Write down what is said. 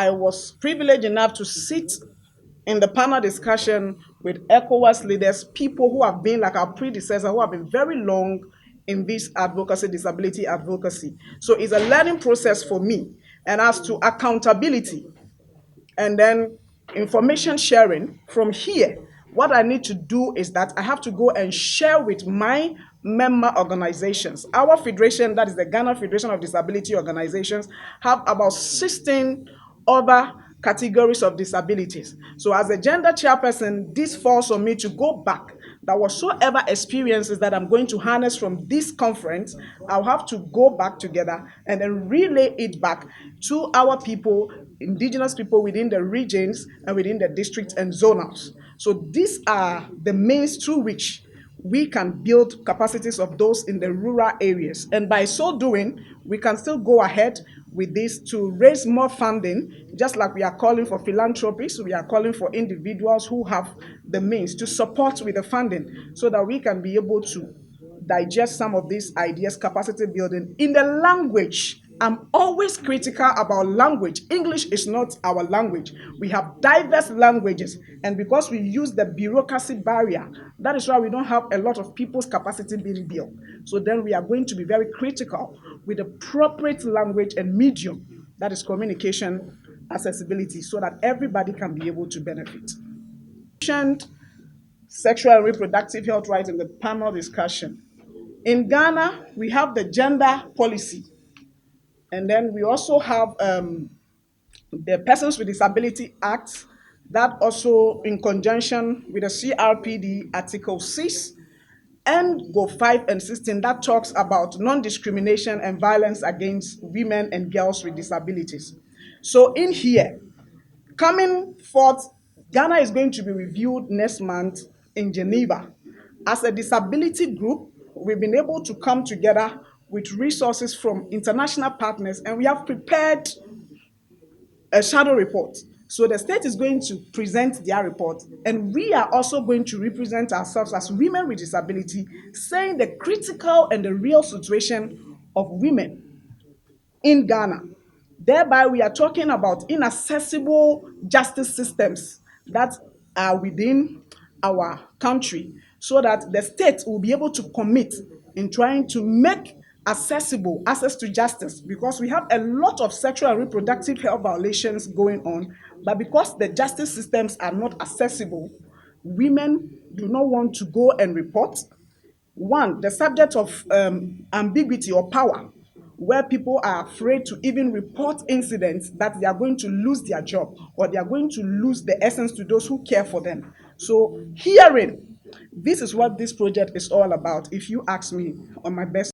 I was privileged enough to sit in the panel discussion with ECOWAS leaders, people who have been like our predecessor, who have been very long in this advocacy, disability advocacy. So it's a learning process for me. And as to accountability and then information sharing from here, what I need to do is that I have to go and share with my member organizations. Our federation, that is the Ghana Federation of Disability Organizations, have about 16 other categories of disabilities. So as a gender chairperson, this falls on me to go back, that whatsoever experiences that I'm going to harness from this conference, I'll have to go back together and then relay it back to our people, indigenous people within the regions and within the districts and zonals. So these are the means through which we can build capacities of those in the rural areas. And by so doing, we can still go ahead with this to raise more funding, just like we are calling for philanthropies, we are calling for individuals who have the means to support with the funding so that we can be able to digest some of these ideas, capacity building in the language. I'm always critical about language. English is not our language. We have diverse languages, and because we use the bureaucracy barrier, that is why we don't have a lot of people's capacity being built. So then we are going to be very critical with appropriate language and medium, that is communication accessibility, so that everybody can be able to benefit. Sexual and reproductive health rights in the panel discussion. In Ghana, we have the gender policy. And then we also have the Persons with Disability Act, that also in conjunction with the CRPD Article 6 and Go 5 and 16, that talks about non-discrimination and violence against women and girls with disabilities. So in here, coming forth, Ghana is going to be reviewed next month in Geneva. As a disability group, we've been able to come together with resources from international partners, and we have prepared a shadow report. So the state is going to present their report, and we are also going to represent ourselves as women with disability, saying the critical and the real situation of women in Ghana. Thereby, we are talking about inaccessible justice systems that are within our country, so that the state will be able to commit in trying to make accessible access to justice, because we have a lot of sexual and reproductive health violations going on, but because the justice systems are not accessible, women do not want to go and report. One, the subject of ambiguity or power, where people are afraid to even report incidents that they are going to lose their job or they are going to lose the essence to those who care for them. So hearing, this is what this project is all about, if you ask me, on my best